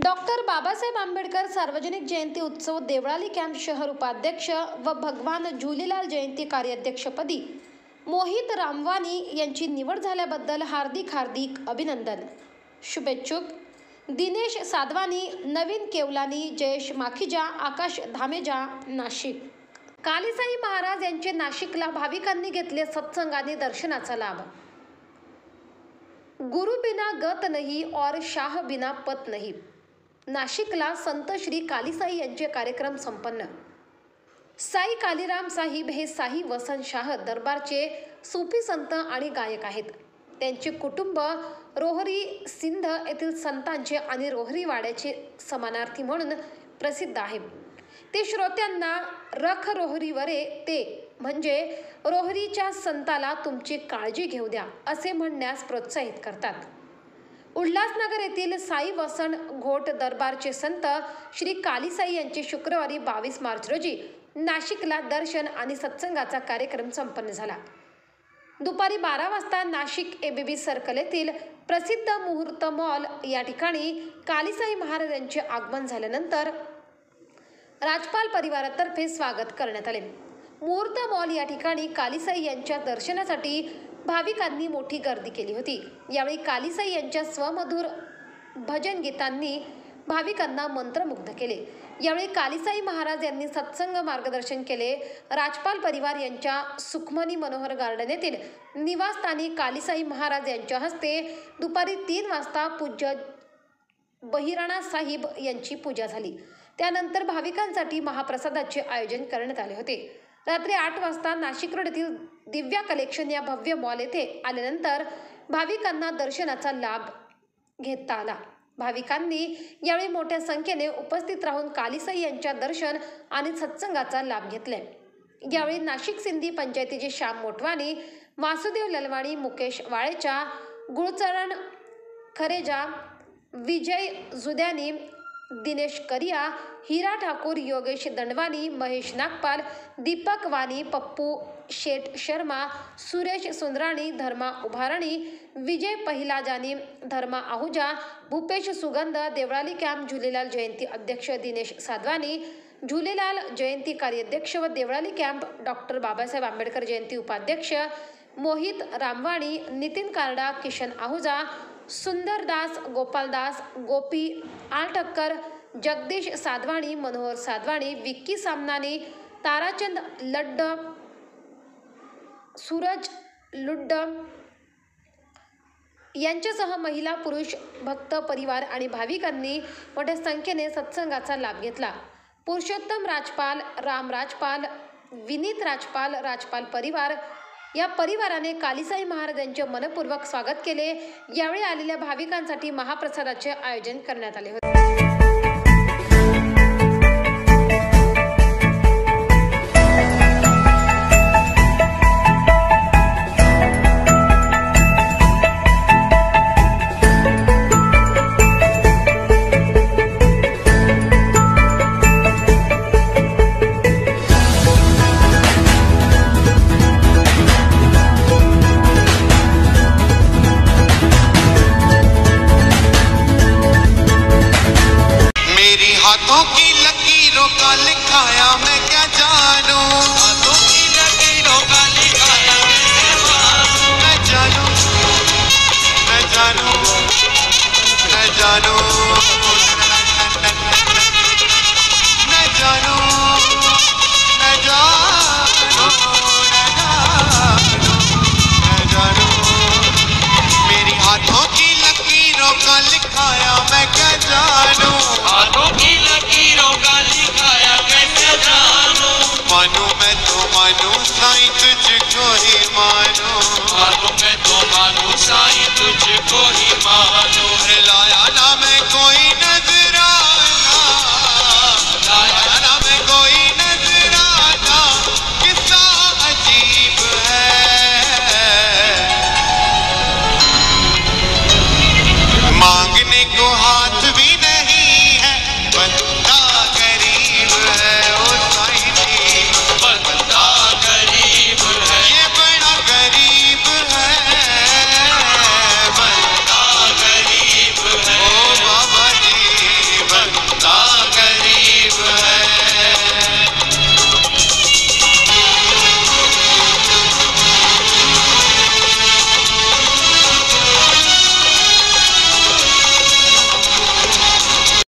Doctor Babasaheb Ambedkar सार्वजनिक जयंती उत्सव Deolali camp शहर उपाध्यक्ष व भगवान झुलेलाल जयंती कार्याध्यक्षपदी मोहित रामवानी यांची निवड झाल्याबद्दल हार्दिक अभिनंदन। शुभेच्छुक दिनेश साधवानी, नवीन केवलानी, जयेश माखीजा, आकाश धामेजा, नाशिक। कालीसाई महाराज यांचे नाशिकला भाविकांनी घेतले सत्संगाने दर्शनाचा लाभ। गुरु बिना गत नहीं और शाह बिना पत नहीं। नाशिकला संत श्री कालीसाई यांचे कार्यक्रम संपन्न। साई कालीराम साहिब हे साई वसन शाह दरबारचे सूफी संत आणि गायक आहेत। त्यांचे कुटुंब रोहरी सिंध येथील संतांचे आणि रोहरी वाड्याचे समानार्थी म्हणून प्रसिद्ध आहे। ते श्रोत्यांना रख रोहरीवरे ते म्हणजे रोहरीच्या संताला तुमची काळजी घेऊ द्या असे म्हणण्यास प्रोत्साहित करतात। उल्हासनगर येथील साई वसन घोट दरबारचे संत श्री कालीसाई यांचे शुक्रवारी 22 मार्च रोजी नाशिकला दर्शन आणि सत्संगाचा कार्यक्रम संपन्न झाला। दुपारी 12 वाजता नाशिक एबीबी सर्कल येथील प्रसिद्ध मुहूर्त मॉल या ठिकाणी कालीसाई महाराज यांचे आगमन झाल्यानंतर राजपाल परिवारातर्फे स्वागत करण्यात आले। मुहूर्त मॉल या ठिकाणी कालीसाई यांच्या दर्शनासाठी भाविकांनी मोठी गर्दी केली होती। यावेळी कालीसाई यांच्या स्वमधुर भजन गीतांनी भाविकांना मंत्रमुग्ध केले। यावेळी कालीसाई महाराज यांनी सत्संग मार्गदर्शन केले। राजपाल परिवार यांच्या सुखमनी मनोहर गार्डन येथील निवासस्थानी कालीसाई महाराज यांच्या हस्ते दुपारी 3 वाजता पूज्य बहिराणा साहिब यांची पूजा झाली। त्यानंतर भाविकांसाठी महाप्रसादाचे आयोजन करण्यात आले होते। रात्री 8 वाजता नाशिक रोड येथील दिव्या कलेक्शन या भव्य मॉल येथे आल्यानंतर भाविकांना दर्शनाचा लाभ घेता आला। भाविकांनी यावेळी मोठ्या संख्येने उपस्थित राहून कालीसाई यांच्या दर्शन आणि सत्संगाचा लाभ घेतले। यावेळी नाशिक सिंधी पंचायतीचे श्याम मोटवानी, वासुदेव ललवाणी, मुकेश वाळेचा, गुळचरण खरेजा, विजय जुद्यानी, दिनेश करिया, हीरा ठाकूर, योगेश दंडवानी, महेश नागपाल, दीपक वानी, पप्पू शेठ शर्मा, सुरेश सुंदराणी, धर्मा उभाराणी, विजय पहिलाजानी, धर्मा आहुजा, भूपेश सुगंध, देवळाली कॅम्प झुलेलाल जयंती अध्यक्ष दिनेश साधवानी, झुलेलाल जयंती कार्याध्यक्ष व देवळाली कॅम्प डॉक्टर बाबासाहेब आंबेडकर जयंती उपाध्यक्ष मोहित रामवाणी, नितीन कारडा, किशन आहुजा, सुंदरदास, गोपालदास, गोपी आलठक्कर, जगदीश साधवाणी, मनोहर साधवाणी, विक्की सामनानी, ताराचंद लड्ड, सूरज लुड्ड यांच्यासह महिला पुरुष भक्त परिवार आणि भाविकांनी मोठ्या संख्येने सत्संगाचा लाभ घेतला। पुरुषोत्तम राजपाल, राम राजपाल, विनीत राजपाल, राजपाल परिवार या परिवाराने कालीसाई महाराज यांचे मनपूर्वक स्वागत केले। यावेळी आलेल्या भाविकांसाठी महाप्रसादाचे आयोजन करण्यात आले होते। हाथों की लकीरों का लिखाया मैं क्या जानूं, हाथों की लकीरों का लिखाया मैं जानूं, मैं जानूं, मैं जानूं, मैं जानूं, मैं जानूं, मैं जानूं, मेरी हाथों की लकीरों का लिखाया मैं क्या जानूं, हाथों की लकीरों का लिखाया कैसे जानूं, मानूं मैं तो मानूं साईं तुझको ही मानूं, मानूं मैं तो मानूं साईं तुझको ही मानूं, लाया ना मैं कोई